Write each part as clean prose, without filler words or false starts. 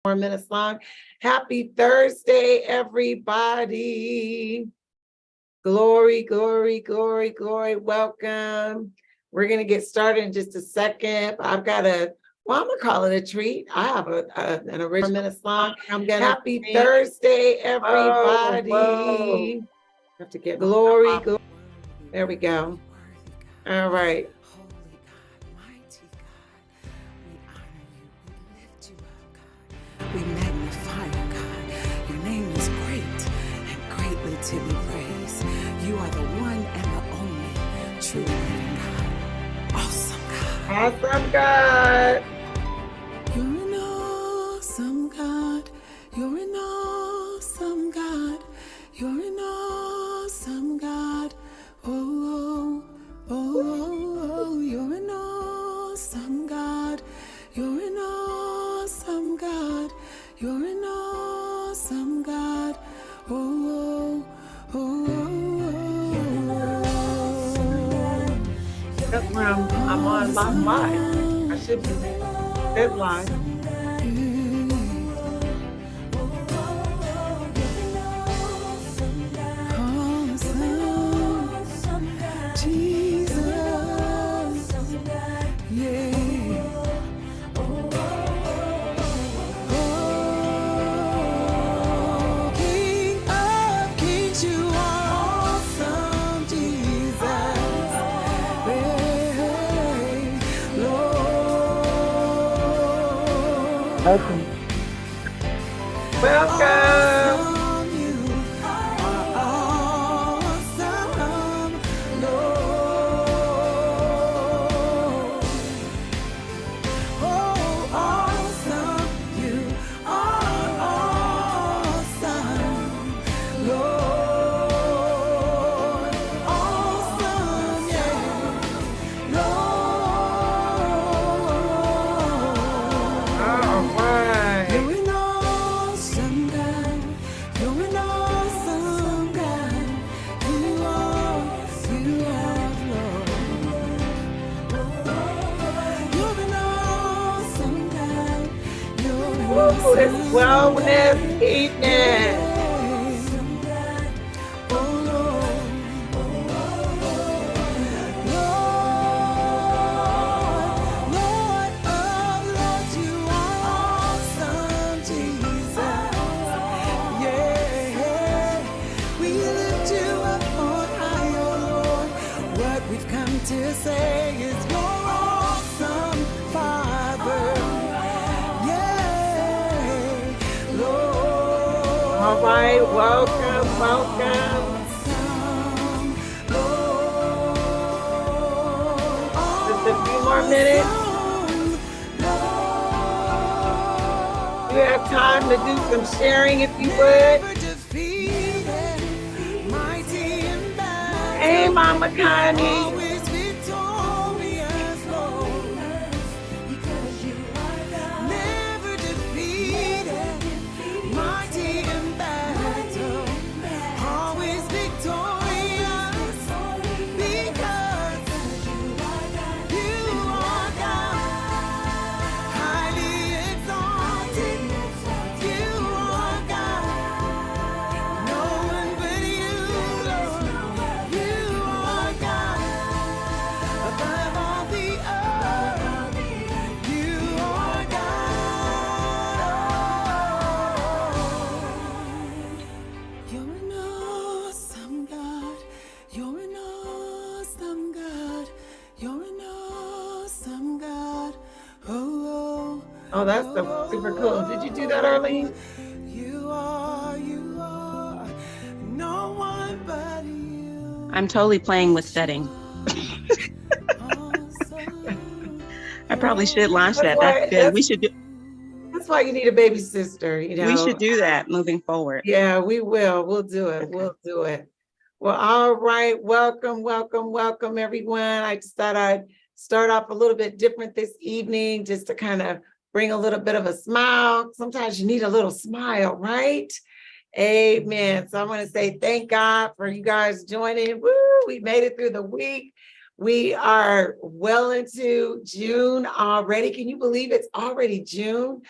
More minutes long. Happy Thursday, everybody. Glory, glory, glory, glory. Welcome. We're going to get started in just a second. I'm going to call it a treat. I have an original minutes long. Happy Thursday, everybody. Have to get glory. There we go. All right. We magnify you, God. Your name is great and greatly to be praised. You are the one and the only true living God. Awesome God. Awesome God. You're an awesome God. You're an awesome God. You're an awesome God. Oh, oh, oh, oh. You're an awesome God. You're an awesome God. You're an awesome God. Oh, oh, oh, oh. That's where I'm on my live. I should be deadline. Awesome, Jesus, yeah. Welcome. Welcome. You are awesome, Lord. Oh, awesome. You are awesome, Lord. Awesome, yeah, Lord. All right. You're an awesome God. You're an awesome God. You are, Lord. You're an awesome God. You're an Woo, it's Wellness evening. Oh, Lord. Lord of Lords, you are awesome, Jesus. Yeah, we lift you up on high, oh Lord. What we've come to say is you're awesome, Father. Yeah, Lord. All right, welcome, welcome. Awesome, Lord. Just a few more minutes. You have time to do some sharing if you would. Hey, Mama Connie. Always victorious, Lord. Never defeated, mighty in battle. Always victorious, because you are God. Highly exalted, you are God. No one but you, Lord. You are God. Above all the earth, you are God. You're an awesome God. You're an awesome God. You're an awesome God. Oh, Oh, that's super cool. Did you do that, Arlene? you are no one but you. I'm totally playing with setting. I probably should launch that. That's good. We should do. That's why you need a baby sister, you know. We should do that moving forward. Yeah, we will. We'll do it. Okay. We'll do it. Well, all right. Welcome, welcome, welcome, everyone. I just thought I'd start off a little bit different this evening, just to kind of bring a little bit of a smile. Sometimes you need a little smile, right? Amen. So I want to say thank God for you guys joining. Woo, we made it through the week. We are well into June already. Can you believe it's already June?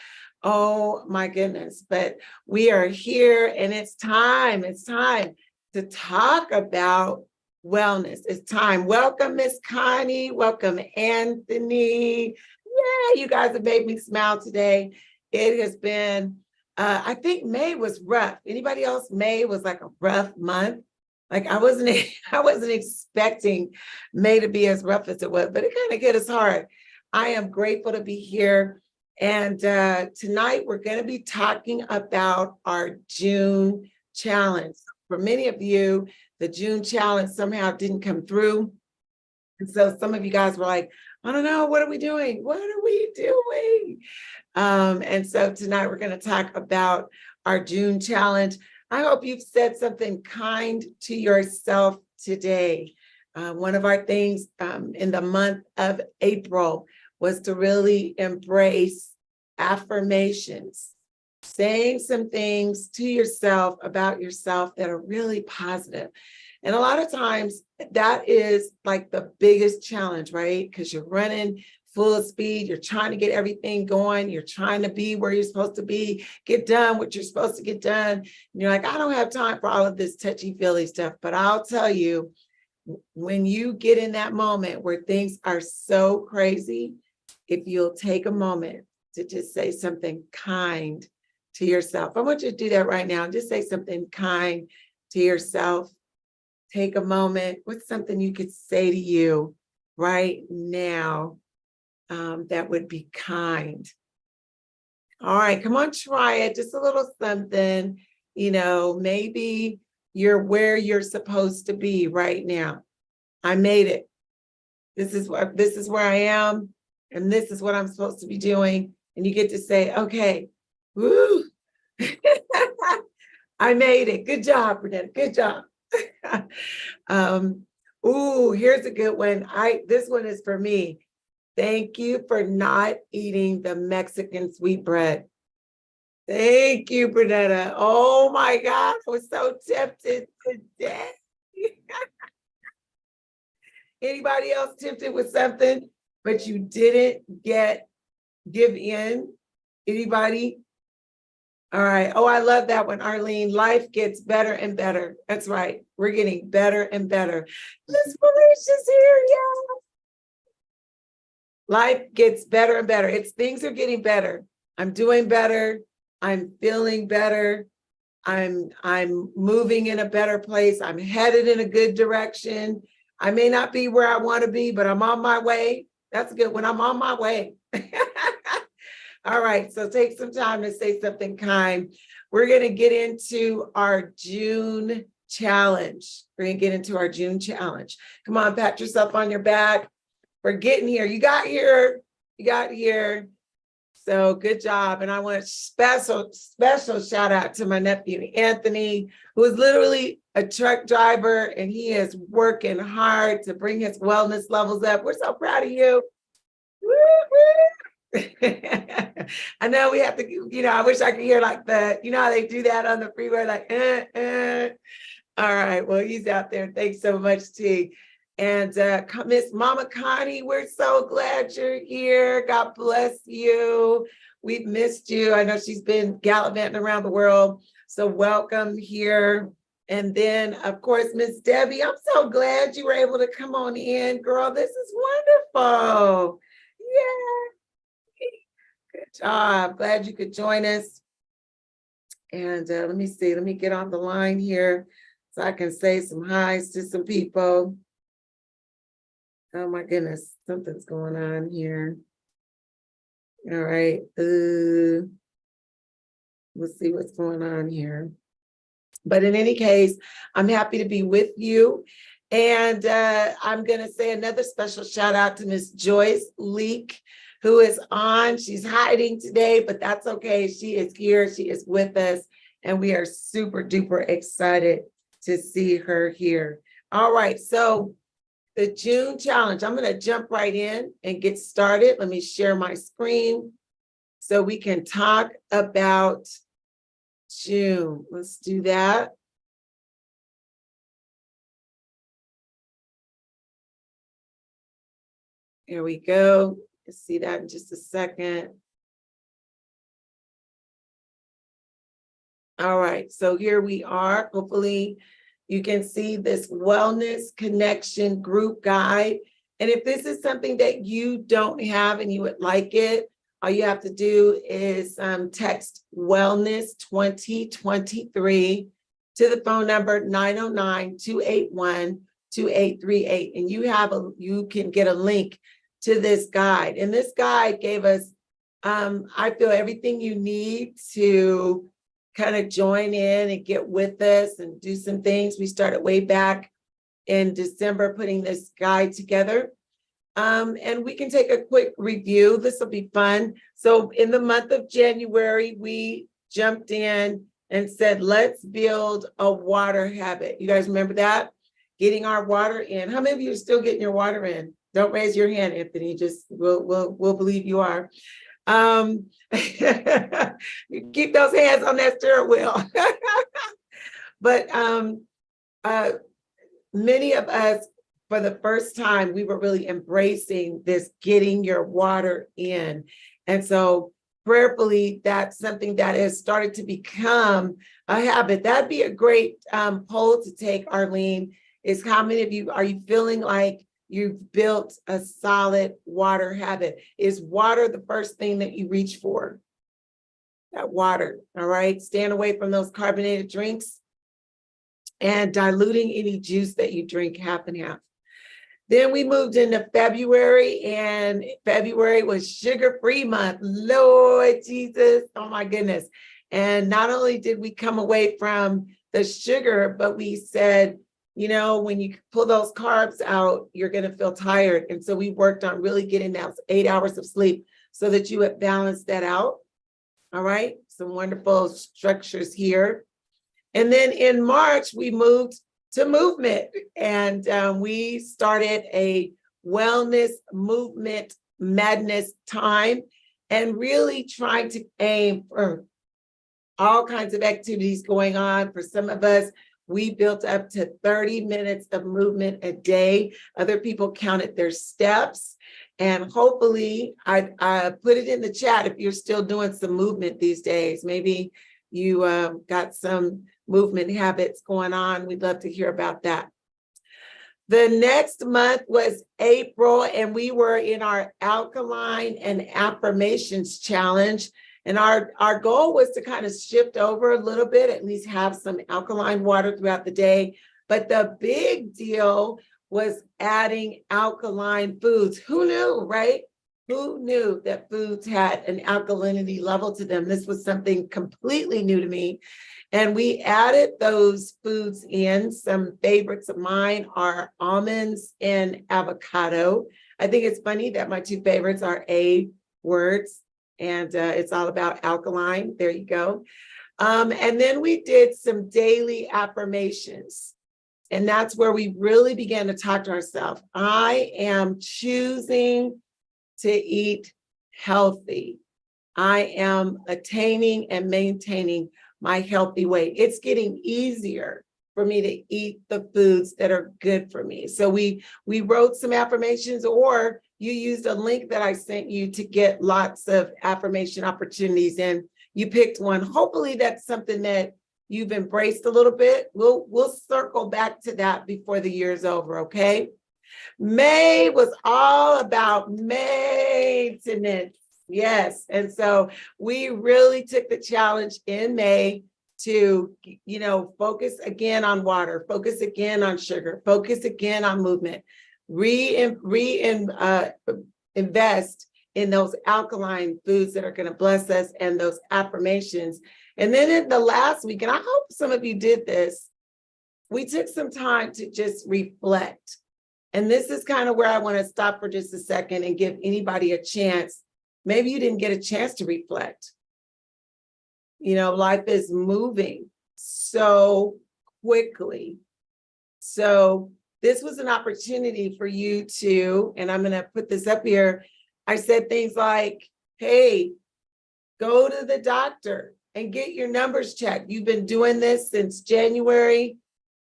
Oh my goodness. But we are here and it's time to talk about wellness. It's time. Welcome, Miss Connie. Welcome, Anthony. Yeah, you guys have made me smile today. It has been, I think May was rough. Anybody else? May was like a rough month. Like I wasn't, I wasn't expecting May to be as rough as it was, but it kind of hit us hard. I am grateful to be here. And tonight we're going to be talking about our June challenge. For many of you, the June challenge somehow didn't come through. And so some of you guys were like, I don't know, what are we doing? What are we doing? And so tonight we're going to talk about our June challenge. I hope you've said something kind to yourself today. One of our things in the month of April was to really embrace affirmations, saying some things to yourself about yourself that are really positive. And a lot of times that is like the biggest challenge, right? Because you're running full speed, you're trying to get everything going, you're trying to be where you're supposed to be, get done what you're supposed to get done. And you're like, I don't have time for all of this touchy-feely stuff. But I'll tell you, when you get in that moment where things are so crazy, if you'll take a moment to just say something kind to yourself. I want you to do that right now. Just say something kind to yourself. Take a moment. What's something you could say to you right now that would be kind? All right, come on, try it. Just a little something. You know, maybe you're where you're supposed to be right now. I made it. This is where I am, and this is what I'm supposed to be doing. And you get to say, okay, woo, I made it. Good job, Brinetta. Good job. Ooh, here's a good one. This one is for me. Thank you for not eating the Mexican sweetbread. Thank you, Brinetta. Oh my God, I was so tempted today. Anybody else tempted with something, but you didn't give in? Anybody? All right. Oh, I love that one, Arlene. Life gets better and better. That's right. We're getting better and better. Miss Felicia's here. Yeah. Life gets better and better. Things are getting better. I'm doing better. I'm feeling better. I'm moving in a better place. I'm headed in a good direction. I may not be where I want to be, but I'm on my way. That's good when I'm on my way. All right, so take some time to say something kind. We're going to get into our June challenge. We're going to get into our June challenge. Come on, pat yourself on your back. We're getting here. You got here. You got here. So good job. And I want a special shout out to my nephew, Anthony, who is literally a truck driver, and he is working hard to bring his wellness levels up. We're so proud of you. Woo, woo. I know we have to, you know, I wish I could hear like how they do that on the freeway, like, All right, well, he's out there. Thanks so much, T. And Miss Mama Connie, we're so glad you're here. God bless you. We've missed you. I know she's been gallivanting around the world. So welcome here. And then, of course, Miss Debbie, I'm so glad you were able to come on in, girl. This is wonderful. Yeah. Good job. Glad you could join us. And let me see. Let me get on the line here so I can say some hi's to some people. Oh my goodness, something's going on here. All right. Let's see what's going on here. But in any case, I'm happy to be with you. And I'm going to say another special shout out to Miss Joyce Leek, who is on. She's hiding today, but that's okay. She is here. She is with us. And we are super duper excited to see her here. All right. So the June challenge, I'm going to jump right in and get started. Let me share my screen so we can talk about June. Let's do that. Here we go. You'll see that in just a second. All right, so here we are. Hopefully you can see this Wellness Connection group guide. And if this is something that you don't have and you would like it, all you have to do is text Wellness 2023 to the phone number 909-281-2838. And you can get a link to this guide. And this guide gave us, I feel, everything you need to kind of join in and get with us and do some things. We started way back in December putting this guide together. And we can take a quick review. This will be fun. So in the month of January, we jumped in and said, let's build a water habit. You guys remember that? Getting our water in. How many of you are still getting your water in? Don't raise your hand, Anthony. Just we'll believe you are. You keep those hands on that steering wheel. But many of us, for the first time, we were really embracing this getting your water in. And so prayerfully, that's something that has started to become a habit. That'd be a great poll to take, Arlene, is how many of you, are you feeling like you've built a solid water habit? Is water the first thing that you reach for? That water, all right? Staying away from those carbonated drinks and diluting any juice that you drink half and half. Then we moved into February, and February was sugar-free month. Lord Jesus, oh my goodness. And not only did we come away from the sugar, but we said, you know, when you pull those carbs out, you're going to feel tired. And so we worked on really getting that 8 hours of sleep so that you would balance that out. All right. Some wonderful structures here. And then in March, we moved to movement, and we started a wellness movement madness time, and really trying to aim for all kinds of activities going on. For some of us, we built up to 30 minutes of movement a day. Other people counted their steps. And hopefully, I put it in the chat if you're still doing some movement these days. Maybe you got some movement habits going on. We'd love to hear about that. The next month was April, and we were in our alkaline and affirmations challenge. And our goal was to kind of shift over a little bit, at least have some alkaline water throughout the day. But the big deal was adding alkaline foods. Who knew, right? Who knew that foods had an alkalinity level to them? This was something completely new to me. And we added those foods in. Some favorites of mine are almonds and avocado. I think it's funny that my two favorites are A words, and it's all about alkaline. There you go. And then we did some daily affirmations. And that's where we really began to talk to ourselves. I am choosing to eat healthy. I am attaining and maintaining my healthy weight. It's getting easier for me to eat the foods that are good for me. So we wrote some affirmations, or you used a link that I sent you to get lots of affirmation opportunities, and you picked one. Hopefully that's something that you've embraced a little bit. We'll circle back to that before the year's over, okay? May was all about maintenance. Yes. And so we really took the challenge in May to, focus again on water, focus again on sugar, focus again on movement, invest in those alkaline foods that are going to bless us, and those affirmations. And then in the last week, and I hope some of you did this, we took some time to just reflect. And this is kind of where I want to stop for just a second and give anybody a chance. Maybe you didn't get a chance to reflect. Life is moving so quickly. So this was an opportunity for you to, and I'm going to put this up here. I said things like, hey, go to the doctor and get your numbers checked. You've been doing this since January.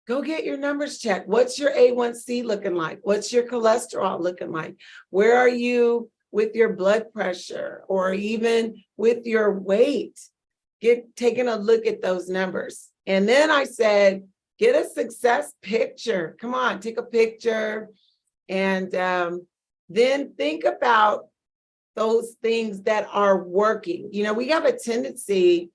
Go get your numbers checked. What's your A1C looking like? What's your cholesterol looking like? Where are you with your blood pressure, or even with your weight? taking a look at those numbers. And then I said, get a success picture. Come on, take a picture. And then think about those things that are working. You know, we have a tendency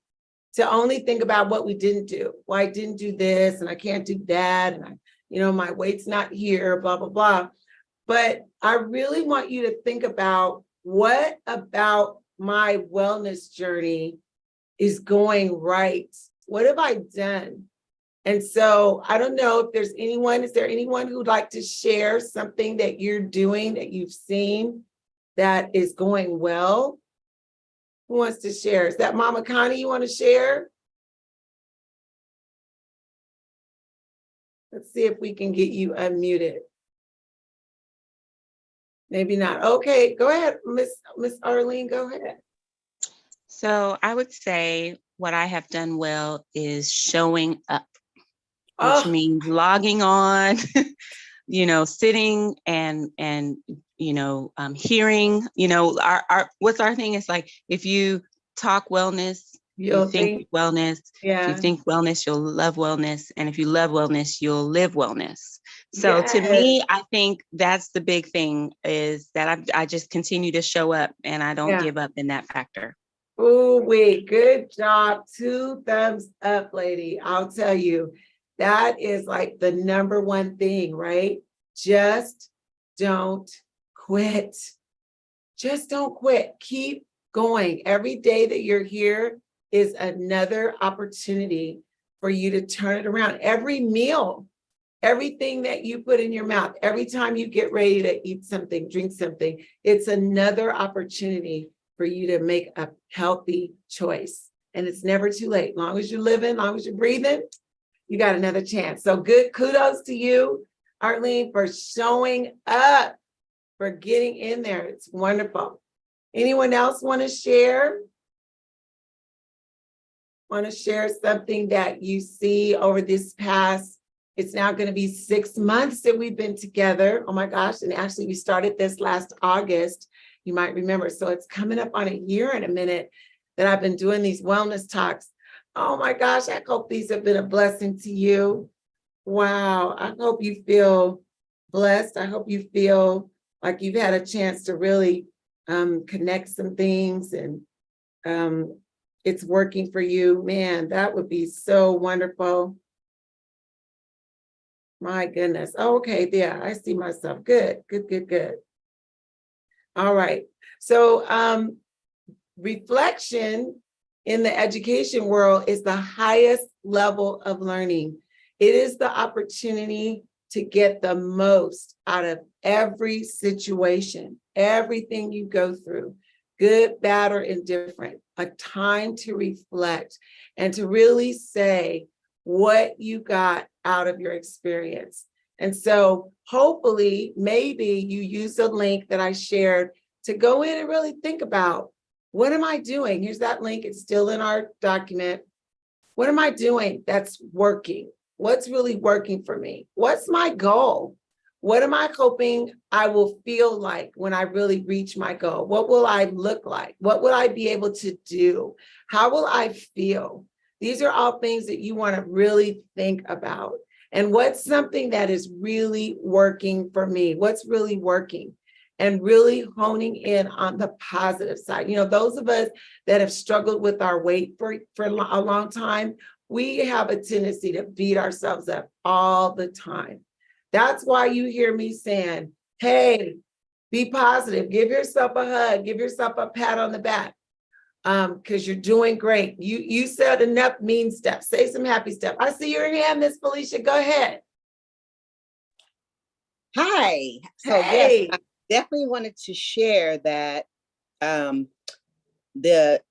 to only think about what we didn't do. Well, I didn't do this and I can't do that. And my weight's not here, blah, blah, blah. But I really want you to think about, what about my wellness journey is going right? What have I done? And so I don't know if there's anyone, is there anyone who'd like to share something that you're doing that you've seen that is going well? Who wants to share? Is that Mama Connie you want to share? Let's see if we can get you unmuted. Maybe not. Okay, go ahead, Miss Arlene, go ahead. So I would say what I have done well is showing up, which Oh, means logging on, sitting and hearing, what's our thing is like, if you talk wellness, you think wellness. If you think wellness, you'll love wellness. And if you love wellness, you'll live wellness. So to me, I think that's the big thing, is that I just continue to show up and I don't give up in that factor. Oh, wait, good job. 2 thumbs up, lady. I'll tell you, that is like the number one thing, right? Just don't quit. Just don't quit. Keep going. Every day that you're here is another opportunity for you to turn it around. Every meal, everything that you put in your mouth, every time you get ready to eat something, drink something, it's another opportunity for you to make a healthy choice. And it's never too late. As long as you're living, as long as you're breathing, you got another chance. So good kudos to you, Arlene, for showing up, for getting in there. It's wonderful. Anyone else want to share? Want to share something that you see over this past, it's now going to be 6 months that we've been together. Oh my gosh. And actually we started this last August, you might remember. So it's coming up on a year in a minute that I've been doing these wellness talks. Oh my gosh, I hope these have been a blessing to you. Wow, I hope you feel blessed. I hope you feel like you've had a chance to really connect some things, and it's working for you. Man, that would be so wonderful. My goodness. Okay, yeah, I see myself. Good, good, good, good. All right. So reflection in the education world is the highest level of learning. It is the opportunity to get the most out of every situation, everything you go through, good, bad, or indifferent, a time to reflect and to really say what you got out of your experience. And so hopefully, maybe you use the link that I shared to go in and really think about, what am I doing? Here's that link. It's still in our document. What am I doing that's working? What's really working for me? What's my goal? What am I hoping I will feel like when I really reach my goal? What will I look like? What will I be able to do? How will I feel? These are all things that you want to really think about. And what's something that is really working for me? What's really working? And really honing in on the positive side. You know, those of us that have struggled with our weight for a long time, we have a tendency to beat ourselves up all the time. That's why you hear me saying, hey, be positive, give yourself a hug, give yourself a pat on the back, because you're doing great. You said enough mean stuff. Say some happy stuff. I see your hand, Miss Felicia. Go ahead. Hi. So hey. Yes, I definitely wanted to share that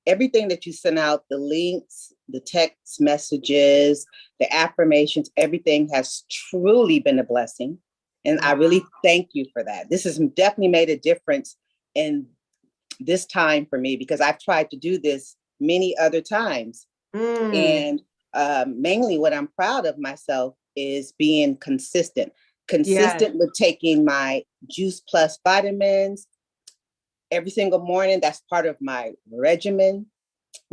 everything that you sent out, the links, the text messages, the affirmations, everything has truly been a blessing. And I really thank you for that. This has definitely made a difference in this time for me, because I've tried to do this many other times. And mainly what I'm proud of myself is being consistent with taking my Juice Plus vitamins every single morning. That's part of my regimen.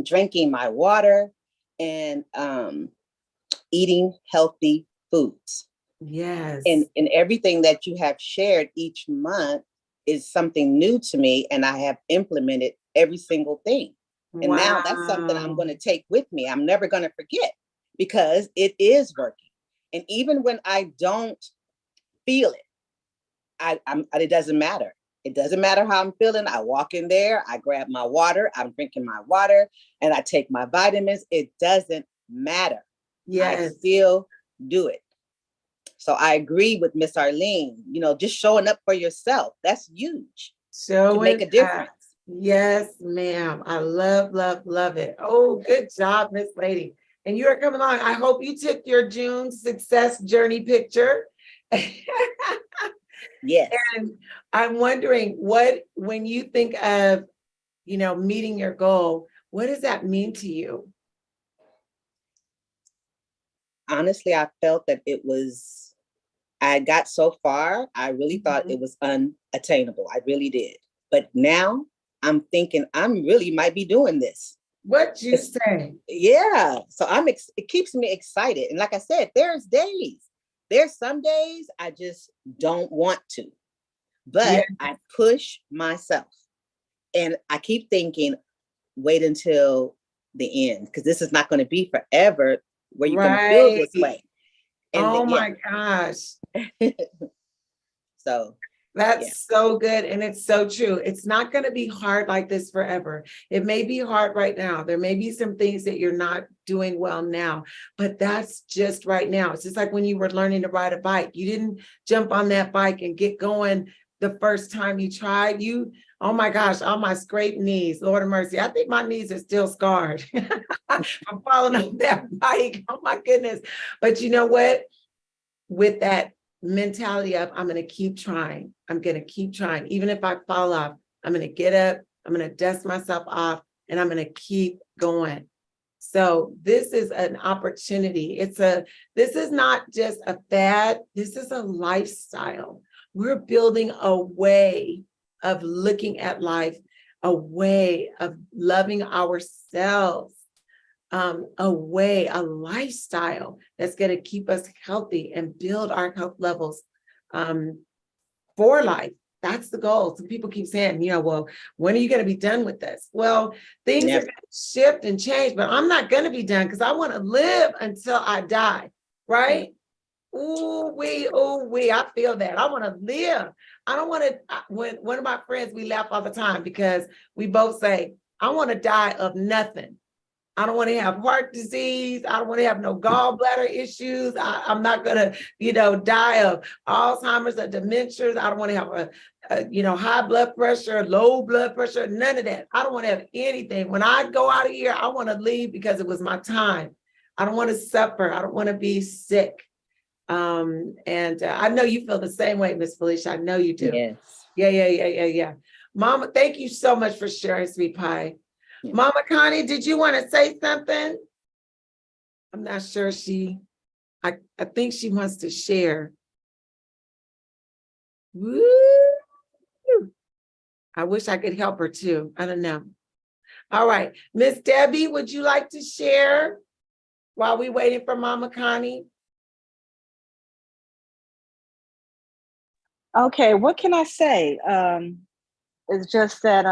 drinking my water, and eating healthy foods. Yes. And everything that you have shared each month is something new to me, and I have implemented every single thing. And now that's something I'm going to take with me. I'm never going to forget, because it is working. And even when I don't feel it, it doesn't matter. It doesn't matter how I'm feeling. I walk in there, I grab my water, I'm drinking my water, and I take my vitamins. It doesn't matter. Yes. I still do it. So I agree with Miss Arlene, just showing up for yourself. That's huge. To make a difference. Yes, ma'am. I love, love, love it. Oh, good job, Miss Lady. And you're coming on. I hope you took your June success journey picture. Yes. And I'm wondering when you think of, meeting your goal, what does that mean to you? Honestly, I felt that I got so far, I really thought it was unattainable. I really did. But now I'm thinking I really might be doing this. What you say? Yeah. So it keeps me excited. And like I said, there's some days I just don't want to, but I push myself, and I keep thinking, wait until the end, because this is not going to be forever where you're going to feel this way. And my gosh. So that's so good. And it's so true. It's not going to be hard like this forever. It may be hard right now. There may be some things that you're not doing well now, but that's just right now. It's just like when you were learning to ride a bike. You didn't jump on that bike and get going the first time you tried. Oh my gosh, all my scraped knees, Lord of mercy. I think my knees are still scarred from falling off that bike. Oh my goodness. But you know what? With that mentality of, I'm going to keep trying. I'm going to keep trying. Even if I fall off, I'm going to get up, I'm going to dust myself off, and I'm going to keep going. So this is an opportunity. This is not just a fad. This is a lifestyle. We're building a way of looking at life, a way of loving ourselves, a lifestyle that's going to keep us healthy and build our health levels for life. That's the goal. Some people keep saying, well, when are you going to be done with this? Well, things are going to shift and change, but I'm not going to be done, because I want to live until I die, right? Ooh, I feel that. I want to live. I don't want to, when one of my friends, we laugh all the time because we both say, I want to die of nothing. I don't want to have heart disease. I don't want to have no gallbladder issues. I'm not going to, die of Alzheimer's or dementia. I don't want to have a high blood pressure, low blood pressure, none of that. I don't want to have anything. When I go out of here, I want to leave because it was my time. I don't want to suffer. I don't want to be sick. And I know you feel the same way, Miss Felicia. I know you do. Yes. Yeah. Mama, thank you so much for sharing, Sweet Pie. Yeah. Mama Connie, did you want to say something? I'm not sure I think she wants to share. Woo! I wish I could help her too. I don't know. All right. Miss Debbie, would you like to share while we're waiting for Mama Connie? Okay, what can I say? It's just that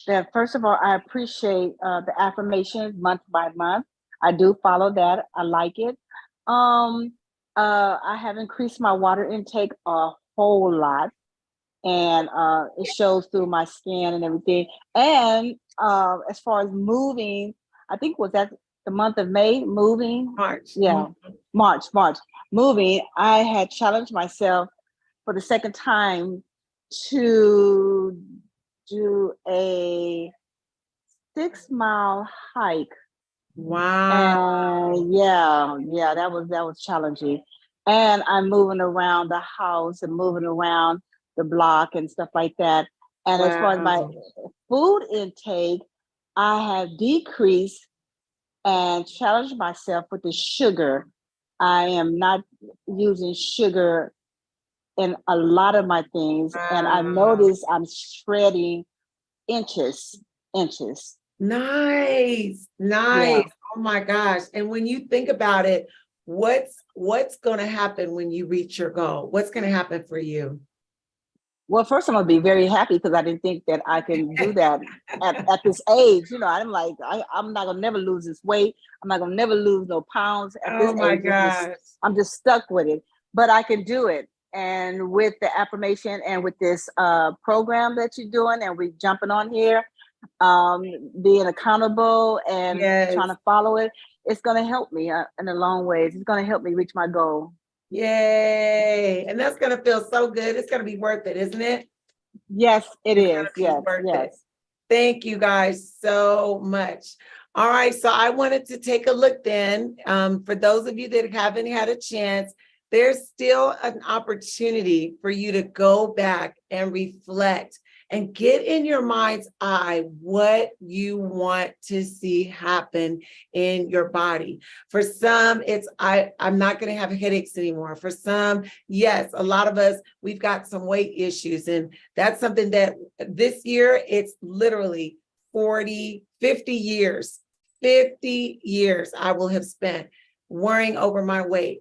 that first of all, I appreciate the affirmations month by month. I do follow that. I like it. I have increased my water intake a whole lot, and it shows through my skin and everything. And as far as moving, I think was that the month of May, moving? March. Yeah, March. Moving, I had challenged myself for the second time to do a 6-mile hike. Wow. And yeah, that was challenging. And I'm moving around the house and moving around the block and stuff like that. And as far as my food intake, I have decreased and challenged myself with the sugar. I am not using sugar in a lot of my things. And I noticed I'm shredding inches. Nice. Yeah. Oh my gosh. And when you think about it, what's going to happen when you reach your goal? What's going to happen for you? Well, first I'm gonna be very happy because I didn't think that I can do that at this age. I'm like, I'm not gonna never lose this weight. I'm not gonna never lose no pounds at this Oh my age. gosh. I'm just stuck with it. But I can do it. And with the affirmation and with this program that you're doing, and we jumping on here, being accountable and Yes. trying to follow it, it's gonna help me in a long ways. It's gonna help me reach my goal. Yay. And that's going to feel so good. It's going to be worth it, isn't it? Yes, it It's is. gonna be Yes, worth yes. it. Thank you guys so much. All right, so I wanted to take a look then. For those of you that haven't had a chance, there's still an opportunity for you to go back and reflect and get in your mind's eye what you want to see happen in your body. For some, it's I'm not going to have headaches anymore. For some, yes, a lot of us, we've got some weight issues, and that's something that this year, it's literally 40, 50 years I will have spent worrying over my weight.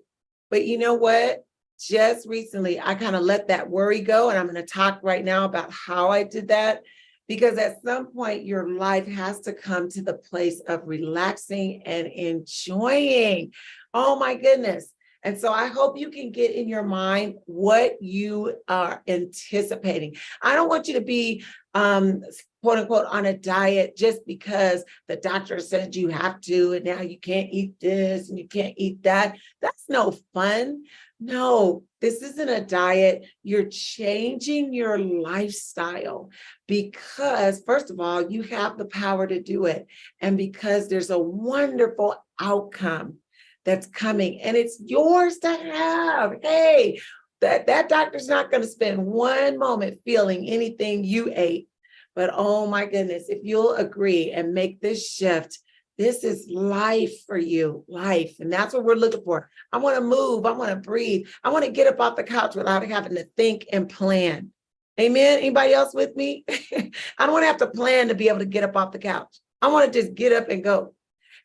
But you know what? Just recently, I kind of let that worry go. And I'm going to talk right now about how I did that. Because at some point, your life has to come to the place of relaxing and enjoying. Oh my goodness. And so I hope you can get in your mind what you are anticipating. I don't want you to be quote unquote on a diet just because the doctor said you have to, and now you can't eat this and you can't eat that. That's no fun. No, this isn't a diet. You're changing your lifestyle because, first of all, you have the power to do it. And because there's a wonderful outcome that's coming and it's yours to have. Hey, that doctor's not going to spend one moment feeling anything you ate. But oh my goodness, if you'll agree and make this shift, this is life for you, life. And that's what we're looking for. I want to move. I want to breathe. I want to get up off the couch without having to think and plan. Amen. Anybody else with me? I don't want to have to plan to be able to get up off the couch. I want to just get up and go.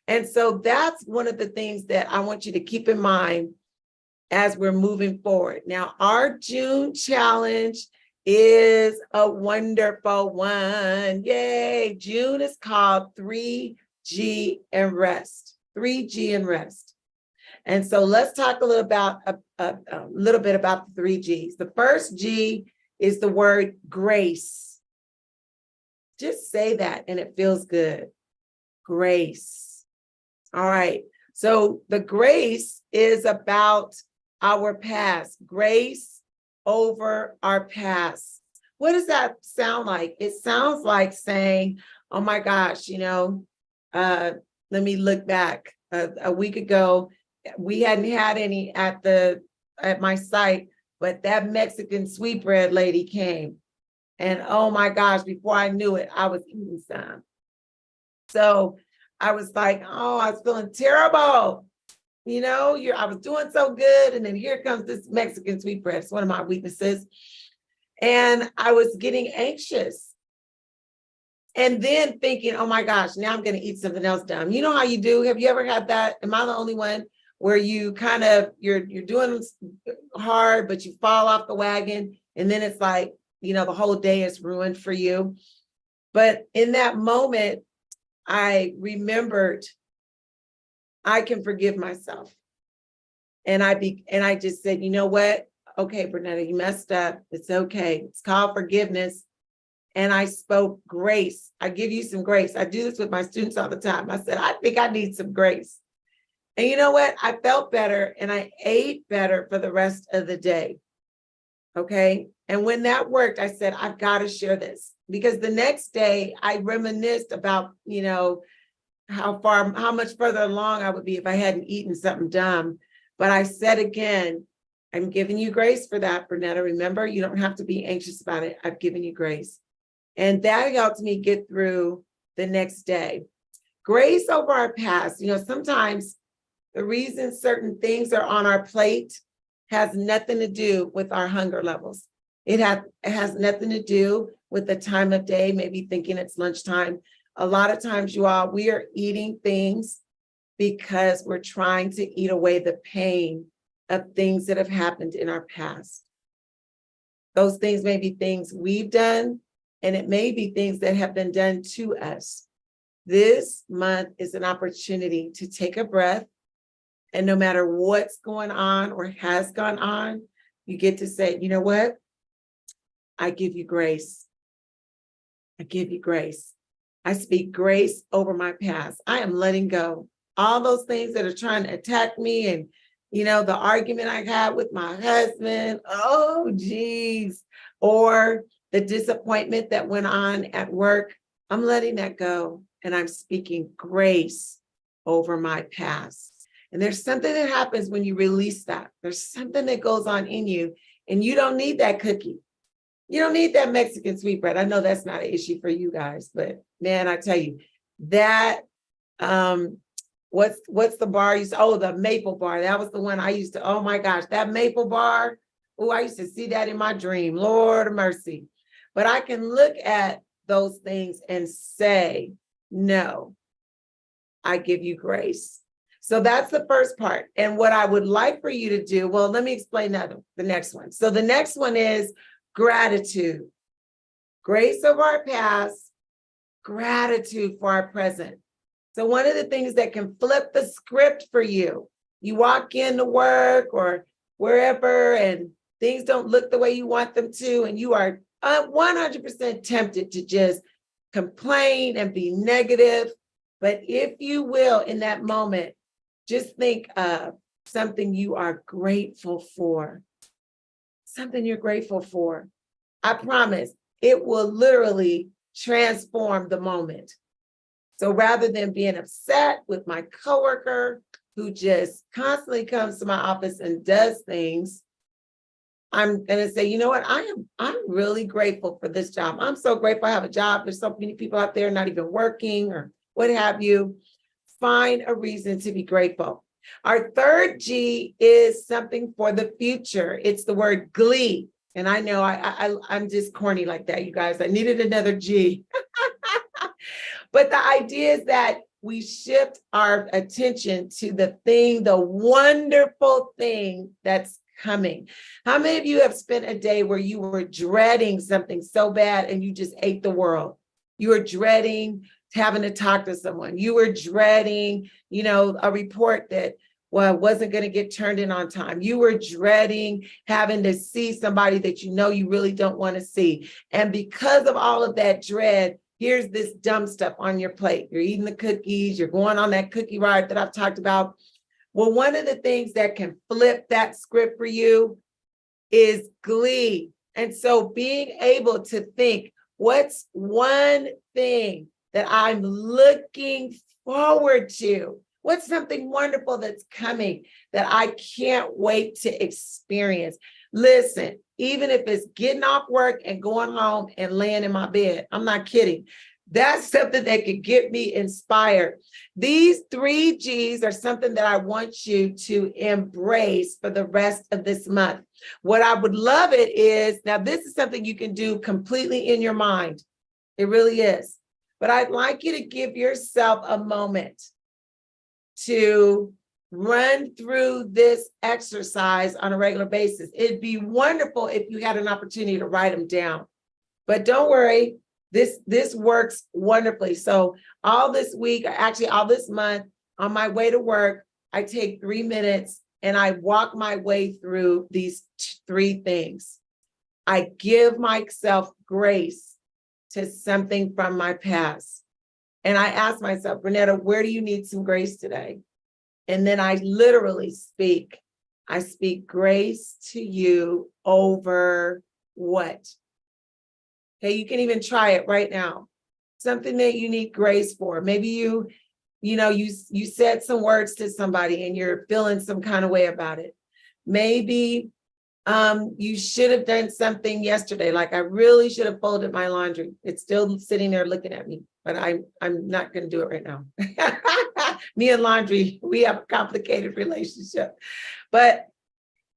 And so that's one of the things that I want you to keep in mind as we're moving forward. Now, our June challenge is a wonderful one. Yay. June is called 3G and Rest. 3G and Rest. And so let's talk a little bit about the 3 Gs. The first G is the word grace. Just say that and it feels good. Grace. All right. So the grace is about our past. Grace over our past. What does that sound like? It sounds like saying, oh my gosh, let me look back. A week ago, we hadn't had any at my site, but that Mexican sweetbread lady came. And oh my gosh, before I knew it, I was eating some. So I was like, oh, I was feeling terrible. I was doing so good. And then here comes this Mexican sweetbread. It's one of my weaknesses. And I was getting anxious. And then thinking, oh my gosh, now I'm going to eat something else dumb. You know how you do? Have you ever had that? Am I the only one where you kind of, you're doing hard, but you fall off the wagon. And then it's like, the whole day is ruined for you. But in that moment, I remembered I can forgive myself. And I just said, you know what? Okay, Brinetta, you messed up. It's okay. It's called forgiveness. And I spoke grace. I give you some grace. I do this with my students all the time. I said, I think I need some grace. And you know what? I felt better and I ate better for the rest of the day. Okay. And when that worked, I said, I've got to share this, because the next day I reminisced about, how much further along I would be if I hadn't eaten something dumb. But I said again, I'm giving you grace for that, Brinetta. Remember, you don't have to be anxious about it. I've given you grace. And that helped me get through the next day. Grace over our past. Sometimes the reason certain things are on our plate has nothing to do with our hunger levels. It has nothing to do with the time of day, maybe thinking it's lunchtime. A lot of times, you all, we are eating things because we're trying to eat away the pain of things that have happened in our past. Those things may be things we've done, and it may be things that have been done to us. This month is an opportunity to take a breath, and no matter what's going on or has gone on, you get to say, you know what? I give you grace. I give you grace. I speak grace over my past. I am letting go. All those things that are trying to attack me, and the argument I had with my husband, oh geez, or the disappointment that went on at work, I'm letting that go, and I'm speaking grace over my past. And there's something that happens when you release that. There's something that goes on in you, and you don't need that cookie. You don't need that Mexican sweetbread. I know that's not an issue for you guys, but man, I tell you, that what's the bar you used to, the maple bar. That was the one I used to, oh my gosh, that maple bar. Oh, I used to see that in my dream. Lord of mercy. But I can look at those things and say, no, I give you grace. So that's the first part. And what I would like for you to do, well, let me explain the next one. So the next one is gratitude. Grace of our past, gratitude for our present. So one of the things that can flip the script for you, you walk into work or wherever and things don't look the way you want them to, and you are 100% tempted to just complain and be negative. But if you will, in that moment, just think of something you are grateful for. Something you're grateful for. I promise it will literally transform the moment. So rather than being upset with my coworker who just constantly comes to my office and does things, I'm going to say, you know what? I'm really grateful for this job. I'm so grateful I have a job. There's so many people out there not even working or what have you. Find a reason to be grateful. Our third G is something for the future. It's the word glee. And I know I'm just corny like that, you guys. I needed another G. But the idea is that we shift our attention to the wonderful thing that's coming. How many of you have spent a day where you were dreading something so bad and you just ate the world? You were dreading having to talk to someone. You were dreading, a report that wasn't going to get turned in on time. You were dreading having to see somebody that you really don't want to see. And because of all of that dread, here's this dumb stuff on your plate. You're eating the cookies, you're going on that cookie ride that I've talked about. Well, one of the things that can flip that script for you is glee. And so being able to think, what's one thing that I'm looking forward to? What's something wonderful that's coming that I can't wait to experience? Listen, even if it's getting off work and going home and laying in my bed, I'm not kidding. That's something that could get me inspired. These 3 G's are something that I want you to embrace for the rest of this month. What I would love it is, now this is something you can do completely in your mind. It really is. But I'd like you to give yourself a moment to run through this exercise on a regular basis. It'd be wonderful if you had an opportunity to write them down. But don't worry, this works wonderfully. So all this week, actually all this month, on my way to work, I take 3 minutes and I walk my way through these 3 things. I give myself grace to something from my past. And I ask myself, Brinetta, where do you need some grace today? And then I literally I speak grace to you over what? Okay, you can even try it right now. Something that you need grace for. Maybe you said some words to somebody and you're feeling some kind of way about it. Maybe you should have done something yesterday. Like I really should have folded my laundry. It's still sitting there looking at me, but I'm not going to do it right now. Me and laundry, we have a complicated relationship. But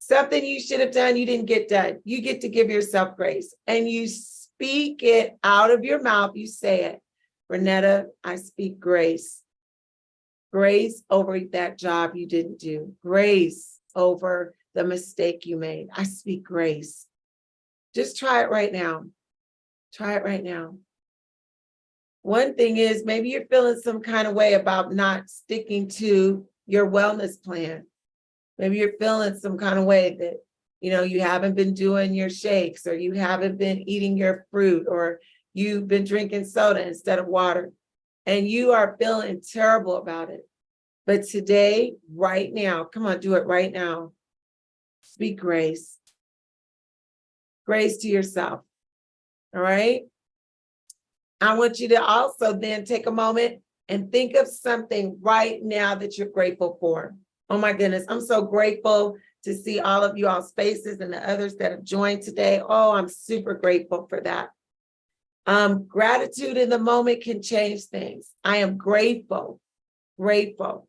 something you should have done, you didn't get done. You get to give yourself grace and you speak it out of your mouth. You say it. Brinetta, I speak grace. Grace over that job you didn't do. Grace over the mistake you made. I speak grace. Just try it right now. Try it right now. One thing is, maybe you're feeling some kind of way about not sticking to your wellness plan. Maybe you're feeling some kind of way that, you haven't been doing your shakes, or you haven't been eating your fruit, or you've been drinking soda instead of water, and you are feeling terrible about it. But today, right now, come on, do it right now. Speak grace. Grace to yourself. All right? I want you to also then take a moment and think of something right now that you're grateful for. Oh my goodness, I'm so grateful to see all of you all's faces and the others that have joined today. Oh, I'm super grateful for that. Gratitude in the moment can change things. I am grateful for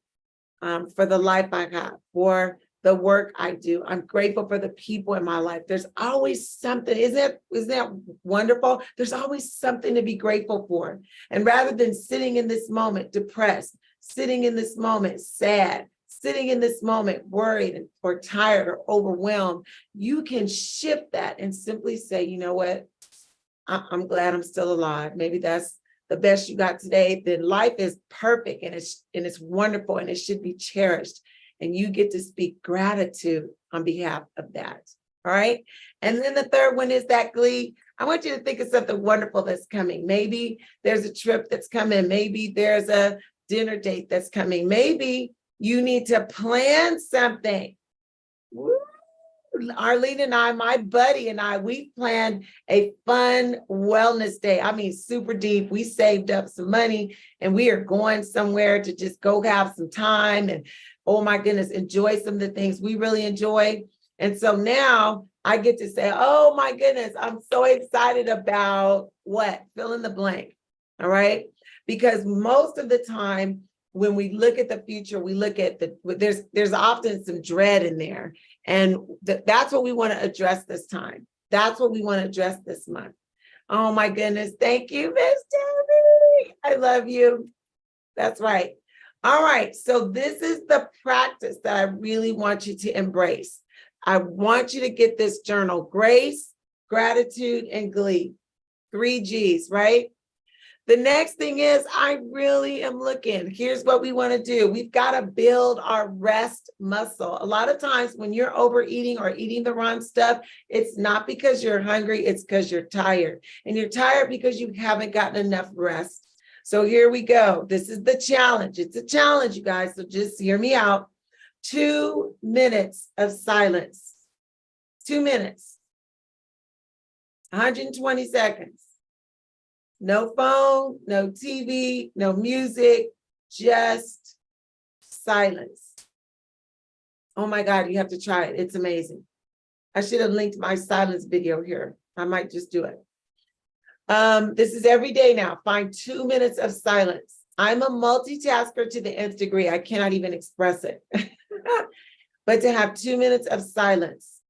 the life I have, for the work I do. I'm grateful for the people in my life. There's always something, isn't that wonderful? There's always something to be grateful for. And rather than sitting in this moment depressed, sitting in this moment sad, sitting in this moment worried or tired or overwhelmed, you can shift that and simply say, you know what? I'm glad I'm still alive. Maybe that's the best you got today. Then life is perfect and it's wonderful and it should be cherished. And you get to speak gratitude on behalf of that. All right. And then the third one is that glee. I want you to think of something wonderful that's coming. Maybe there's a trip that's coming. Maybe there's a dinner date that's coming. Maybe you need to plan something. Woo. Arlene and I, my buddy and I, we planned a fun wellness day. I mean, super deep. We saved up some money and we are going somewhere to just go have some time and, oh my goodness, enjoy some of the things we really enjoy. And so now I get to say, oh my goodness, I'm so excited about what? Fill in the blank. All right. Because most of the time, when we look at the future, we look at there's often some dread in there. And that's what we want to address this time. That's what we want to address this month. Oh my goodness. Thank you, Miss Debbie. I love you. That's right. All right. So this is the practice that I really want you to embrace. I want you to get this journal: grace, gratitude, and glee. 3 G's, right? The next thing is, I really am looking. Here's what we want to do. We've got to build our rest muscle. A lot of times when you're overeating or eating the wrong stuff, it's not because you're hungry, it's because you're tired. And you're tired because you haven't gotten enough rest. So here we go. This is the challenge. It's a challenge, you guys. So just hear me out. 2 minutes of silence. 2 minutes. 120 seconds. No phone, no TV, no music, just silence. Oh my God, you have to try it. It's amazing. I should have linked my silence video here. I might just do it. This is every day now. Find 2 minutes of silence. I'm a multitasker to the nth degree. I cannot even express it. But to have 2 minutes of silence.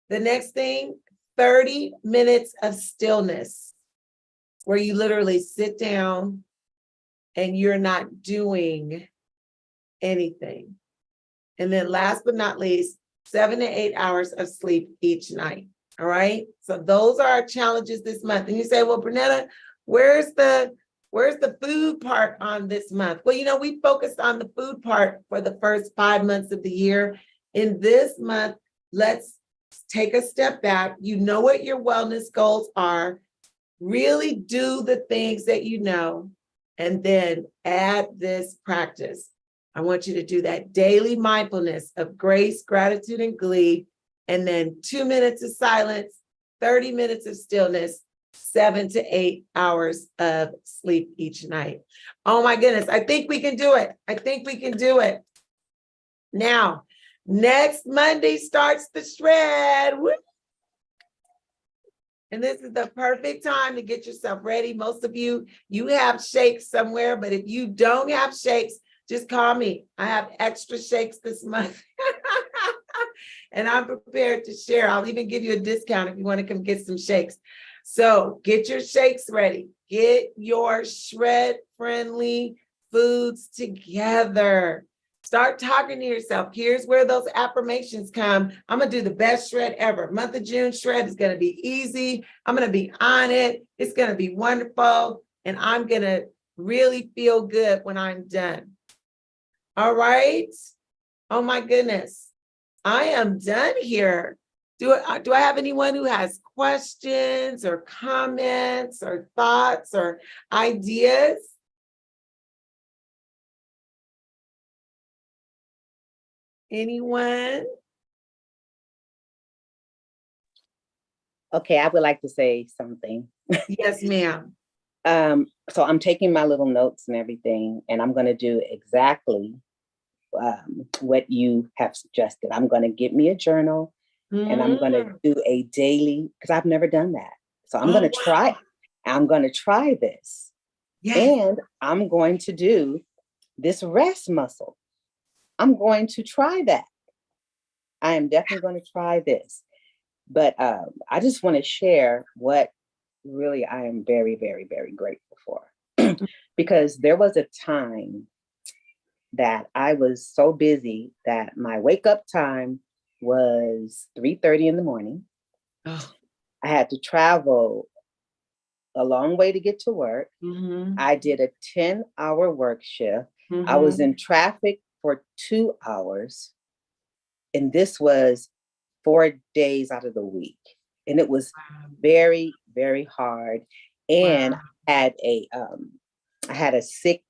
The next thing, 30 minutes of stillness, where you literally sit down and you're not doing anything. And then last but not least, 7 to 8 hours of sleep each night. All right. So those are our challenges this month. And you say, well, Brinetta, where's the food part on this month? Well, we focused on the food part for the first 5 months of the year. In this month, let's take a step back. You know what your wellness goals are. Really do the things that you know, and then add this practice. I want you to do that daily mindfulness of grace, gratitude, and glee, and then 2 minutes of silence, 30 minutes of stillness, 7 to 8 hours of sleep each night. Oh my goodness, I think we can do it. I think we can do it. Now, next Monday starts the shred. Woo! And this is the perfect time to get yourself ready. Most of you have shakes somewhere, but if you don't have shakes, just call me. I have extra shakes this month. And I'm prepared to share. I'll even give you a discount if you want to come get some shakes. So get your shakes ready. Get your shred-friendly foods together. Start talking to yourself. Here's where those affirmations come. I'm going to do the best shred ever. Month of June shred is going to be easy. I'm going to be on it. It's going to be wonderful. And I'm going to really feel good when I'm done. All right. Oh my goodness. I am done here. Do I have anyone who has questions or comments or thoughts or ideas? Anyone? Okay, I would like to say something. Yes, ma'am. So I'm taking my little notes and everything, and I'm going to do exactly what you have suggested. I'm going to get me a journal, and I'm going to do a daily, because I've never done that. So I'm going to try. I'm going to try this. Yes. And I'm going to do this rest muscle. I'm going to try that. I am definitely going to try this. But I just want to share what really I am very, very, very grateful for. Because there was a time that I was so busy that my wake up time was 3:30 in the morning. Oh. I had to travel a long way to get to work. I did a 10-hour work shift. I was in traffic for 2 hours. And this was 4 days out of the week. And it was very, very hard. And I had a sick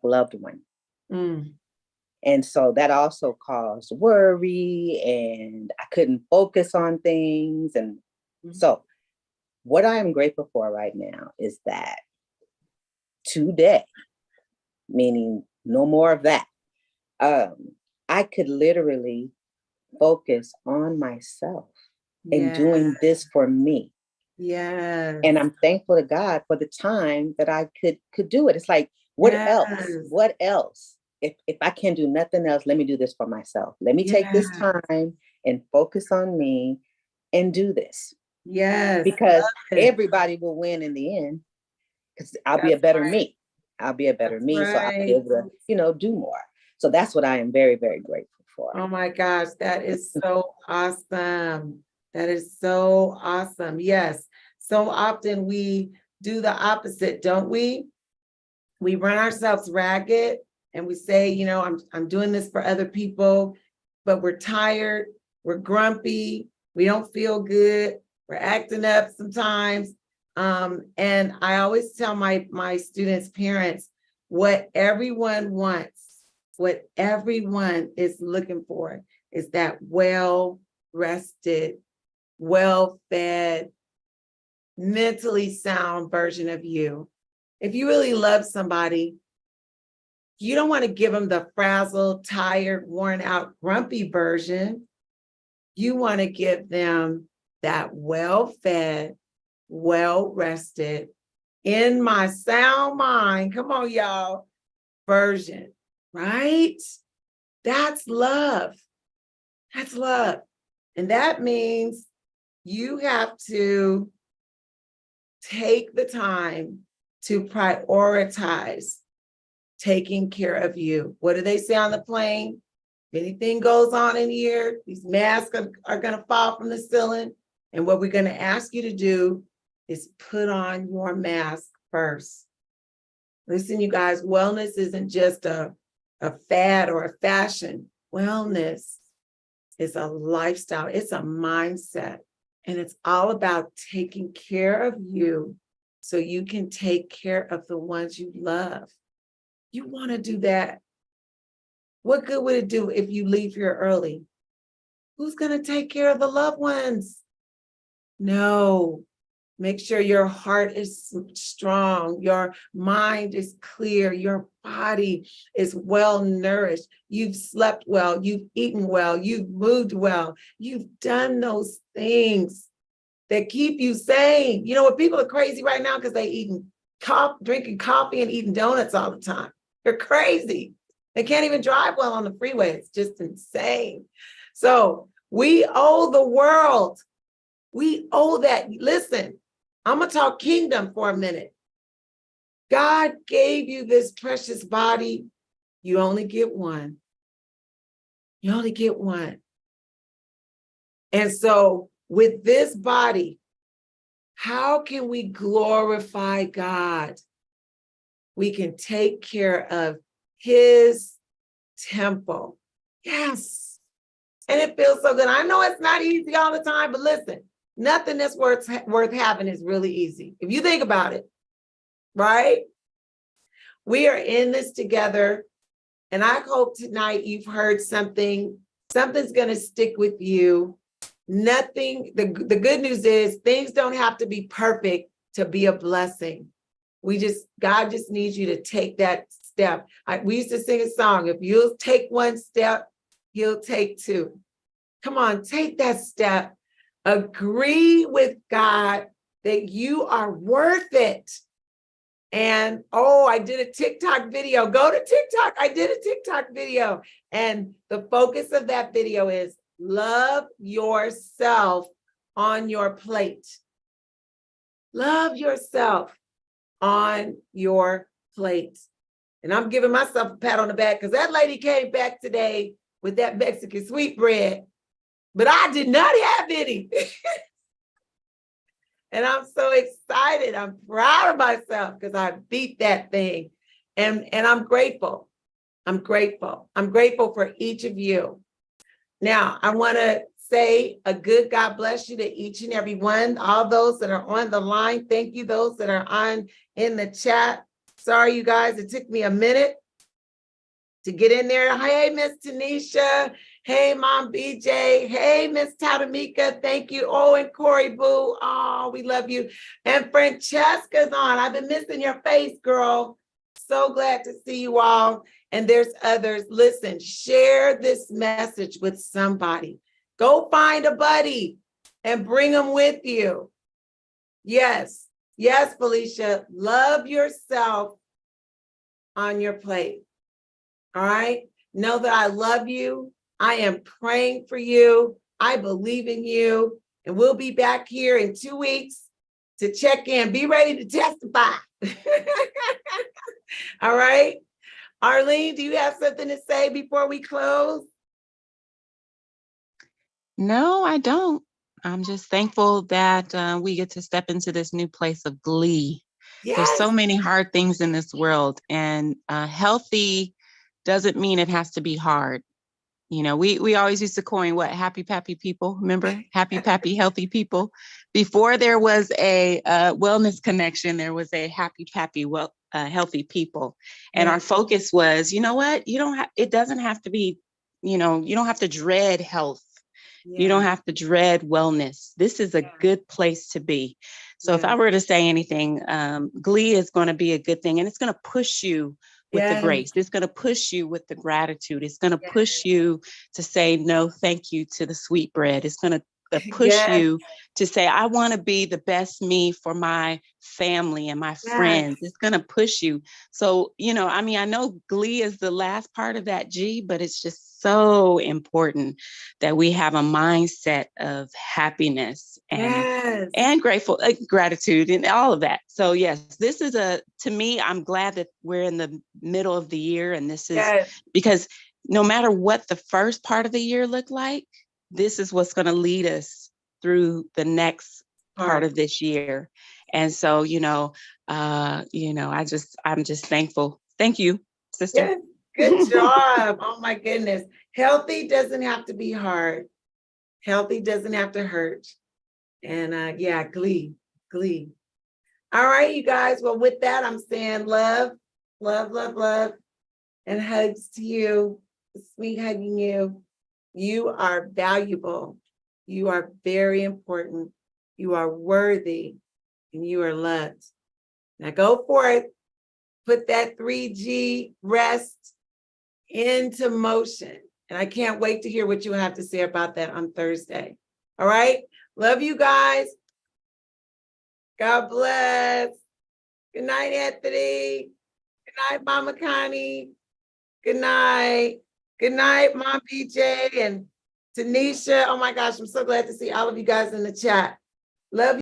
loved one. And so that also caused worry, and I couldn't focus on things. And so what I am grateful for right now is that today, meaning no more of that, I could literally focus on myself and doing this for me. Yes. And I'm thankful to God for the time that I could do it. It's like, what else? What else? If I can't do nothing else, let me do this for myself. Let me take this time and focus on me and do this. Yes. Because everybody will win in the end, because I'll be a better me. I'll be a better me. So I'll be able to, do more. So that's what I am very, very grateful for. Oh my gosh, that is so awesome. That is so awesome. Yes. So often we do the opposite, don't we? We run ourselves ragged and we say, I'm doing this for other people, but we're tired, we're grumpy, we don't feel good, we're acting up sometimes. And I always tell my students' parents, what everyone wants, what everyone is looking for is that well-rested, well-fed, mentally sound version of you. If you really love somebody, you don't want to give them the frazzled, tired, worn out, grumpy version. You want to give them that well-fed, well-rested, in my sound mind, come on, y'all, version, right? That's love. That's love. And that means you have to take the time to prioritize taking care of you. What do they say on the plane? If anything goes on in here, these masks are going to fall from the ceiling. And what we're going to ask you to do is put on your mask first. Listen, you guys, wellness isn't just a fad or a fashion. Wellness is a lifestyle. It's a mindset. And it's all about taking care of you so you can take care of the ones you love. You want to do that. What good would it do if you leave here early? Who's going to take care of the loved ones? No. Make sure your heart is strong, your mind is clear, your body is well nourished. You've slept well, you've eaten well, you've moved well, you've done those things that keep you sane. What people are crazy right now because they drinking coffee and eating donuts all the time. They're crazy. They can't even drive well on the freeway. It's just insane. So we owe the world. We owe that. Listen, I'm going to talk kingdom for a minute. God gave you this precious body. You only get one. You only get one. And so with this body, how can we glorify God? We can take care of his temple. Yes. And it feels so good. I know it's not easy all the time, but listen, nothing that's worth having is really easy. If you think about it, right? We are in this together. And I hope tonight you've heard something. Something's going to stick with you. Nothing, the good news is things don't have to be perfect to be a blessing. God just needs you to take that step. We used to sing a song, if you'll take one step, he'll take two. Come on, take that step. Agree with God that you are worth it. And I did a TikTok video. Go to TikTok. I did a TikTok video. And the focus of that video is love yourself on your plate. Love yourself on your plate. And I'm giving myself a pat on the back because that lady came back today with that Mexican sweetbread, but I did not have any. And I'm so excited. I'm proud of myself because I beat that thing. And I'm grateful. I'm grateful. I'm grateful for each of you. Now, I want to say a good God bless you to each and every one. All those that are on the line, thank you. Those that are on in the chat. Sorry, you guys, it took me a minute to get in there. Hey, Miss Tanisha. Hey, Mom BJ. Hey, Miss Tatamika. Thank you. Oh, and Corey Boo. Oh, we love you. And Francesca's on. I've been missing your face, girl. So glad to see you all. And there's others. Listen, share this message with somebody. Go find a buddy and bring them with you. Yes. Yes, Felicia. Love yourself on your plate. All right. Know that I love you. I am praying for you. I believe in you. And we'll be back here in 2 weeks to check in. Be ready to testify. All right. Arlene, do you have something to say before we close? No, I don't. I'm just thankful that we get to step into this new place of glee. Yes. There's so many hard things in this world, and healthy doesn't mean it has to be hard. You know, we always used to coin what happy pappy people. Remember, happy pappy healthy people. Before there was a wellness connection, there was a happy pappy healthy people, and our focus was, you know what? You don't have. It doesn't have to be. You know, you don't have to dread health. Yeah. You don't have to dread wellness. This is a good place to be. So if I were to say anything, glee is going to be a good thing, and it's going to push you with the grace. It's going to push you with the gratitude. It's going to push you to say no, thank you to the sweet bread. It's going to push you to say, I want to be the best me for my family and my friends. It's going to push you. So, you know, I mean, I know glee is the last part of that G, but it's just so important that we have a mindset of happiness and grateful, gratitude and all of that. So yes, this is to me, I'm glad that we're in the middle of the year, and this is because no matter what the first part of the year looked like, this is what's going to lead us through the next part of this year. And so, I'm just thankful. Thank you, sister. Good job. Oh my goodness. Healthy doesn't have to be hard. Healthy doesn't have to hurt. And glee. All right, you guys. Well, with that, I'm saying love, and hugs to you. Sweet hugging you. You are valuable. You are very important. You are worthy, and you are loved. Now go forth. Put that 3G rest into motion. And I can't wait to hear what you have to say about that on Thursday. All right. Love you guys. God bless. Good night, Anthony. Good night, Mama Connie. Good night. Good night, Mom BJ and Tanisha. Oh my gosh, I'm so glad to see all of you guys in the chat. Love you.